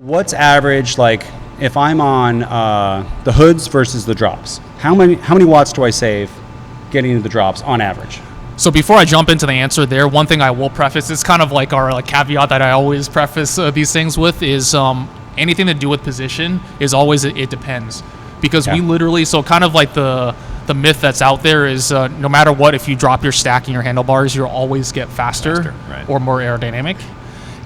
What's average, like, if I'm on the hoods versus the drops? How many watts do I save getting into the drops on average? So before I jump into the answer there, one thing I will preface, it's kind of like our caveat that I always preface these things with, is anything to do with position is always it depends. Because we literally, so kind of like the myth that's out there is no matter what, if you drop your stack in your handlebars, you'll always get faster right, or more aerodynamic.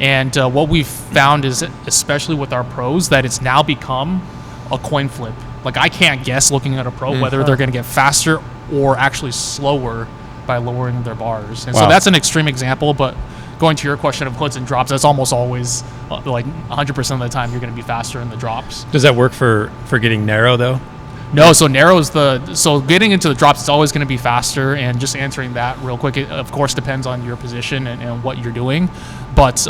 And what we've found is, especially with our pros, that it's now become a coin flip. Like, I can't guess looking at a pro whether they're going to get faster or actually slower by lowering their bars. And so that's an extreme example, but going to your question of hoods and drops, that's almost always like 100% of the time you're going to be faster in the drops. Does that work for getting narrow though? No, so narrow is so getting into the drops, it's always going to be faster. And just answering that real quick, it of course depends on your position and what you're doing, but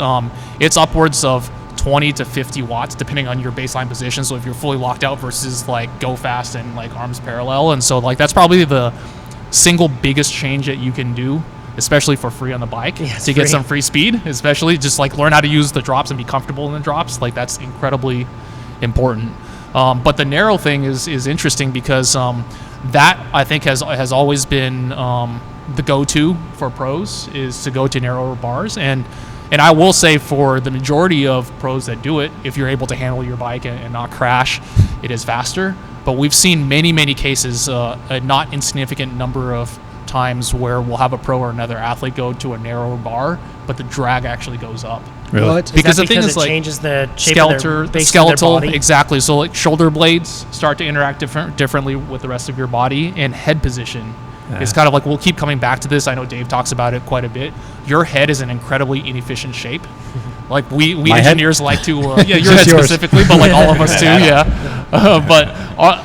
it's upwards of 20 to 50 watts depending on your baseline position. So if you're fully locked out versus like go fast and like arms parallel, and so like that's probably the single biggest change that you can do, especially for free on the bike, to get some free speed, especially just like learn how to use the drops and be comfortable in the drops. Like, that's incredibly important. But the narrow thing is interesting because that I think has always been the go-to for pros, is to go to narrower bars. And I will say, for the majority of pros that do it, if you're able to handle your bike and not crash, it is faster. But we've seen many cases, a not insignificant number of times, where we'll have a pro or another athlete go to a narrower bar, but the drag actually goes up. Really? What? Because the thing is, it like, changes the shape of their base skeletal, of their body? exactly. So like shoulder blades start to interact differently with the rest of your body, and head position. It's kind of like, we'll keep coming back to this. I know Dave talks about it quite a bit. Your head is an incredibly inefficient shape. Like we engineers like to, your head specifically, but like all of us too, but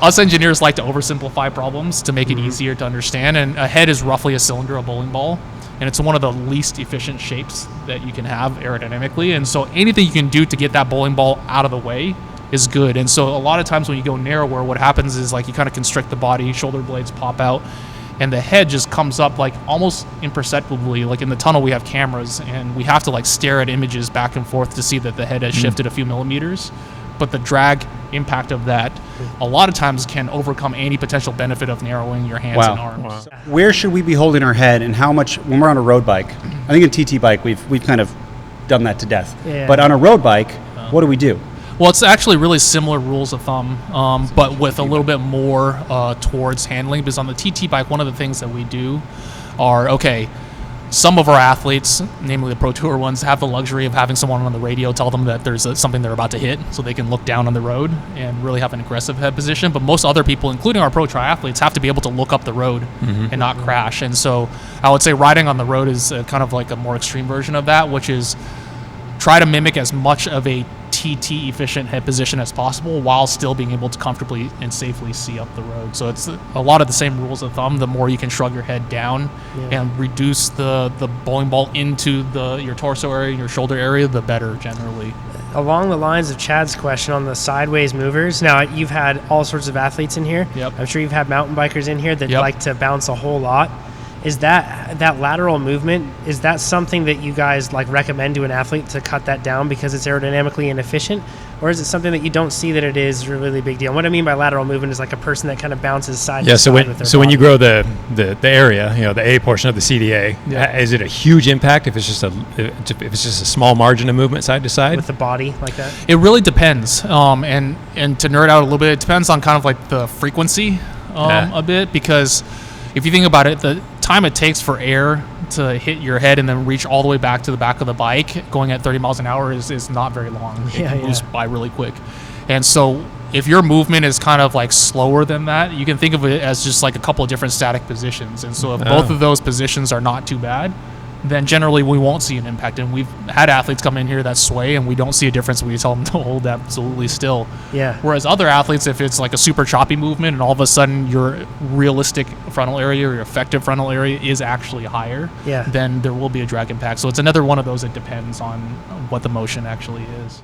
us engineers like to oversimplify problems to make it easier to understand. And a head is roughly a cylinder, a bowling ball, and it's one of the least efficient shapes that you can have aerodynamically. And so anything you can do to get that bowling ball out of the way is good. And so a lot of times when you go narrower, what happens is like you kind of constrict the body, shoulder blades pop out, and the head just comes up like almost imperceptibly. Like in the tunnel, we have cameras, and we have to like stare at images back and forth to see that the head has shifted a few millimeters. But the drag impact of that a lot of times can overcome any potential benefit of narrowing your hands and arms. Where should we be holding our head, and how much when we're on a road bike? I think in TT bike we've kind of done that to death. Yeah. But on a road bike, what do we do? Well, it's actually really similar rules of thumb, but with a little bit more towards handling. Because on the TT bike, one of the things that we do are, some of our athletes, namely the Pro Tour ones, have the luxury of having someone on the radio tell them that there's something they're about to hit, so they can look down on the road and really have an aggressive head position. But most other people, including our pro triathletes, have to be able to look up the road and not crash. And so I would say riding on the road is kind of like a more extreme version of that, which is try to mimic as much of a TT efficient head position as possible while still being able to comfortably and safely see up the road. So it's a lot of the same rules of thumb. The more you can shrug your head down and reduce the bowling ball into your torso area, your shoulder area, the better generally. Along the lines of Chad's question on the sideways movers, now you've had all sorts of athletes in here. Yep. I'm sure you've had mountain bikers in here that like to bounce a whole lot. Is that lateral movement, is that something that you guys like recommend to an athlete to cut that down because it's aerodynamically inefficient? Or is it something that you don't see that it is a really big deal? And what I mean by lateral movement is like a person that kind of bounces side to side with their body. When you grow the area, the A portion of the CDA, is it a huge impact if it's just a small margin of movement side to side? With the body like that? It really depends. And to nerd out a little bit, it depends on kind of like the frequency a bit, because if you think about it, the time it takes for air to hit your head and then reach all the way back to the back of the bike going at 30 miles an hour is not very long. It moves by really quick. And so if your movement is kind of like slower than that, you can think of it as just like a couple of different static positions. And so if both of those positions are not too bad, then generally we won't see an impact. And we've had athletes come in here that sway, and we don't see a difference when we tell them to hold absolutely still. Yeah. Whereas other athletes, if it's like a super choppy movement and all of a sudden your realistic frontal area or your effective frontal area is actually higher, then there will be a drag impact. So it's another one of those that depends on what the motion actually is.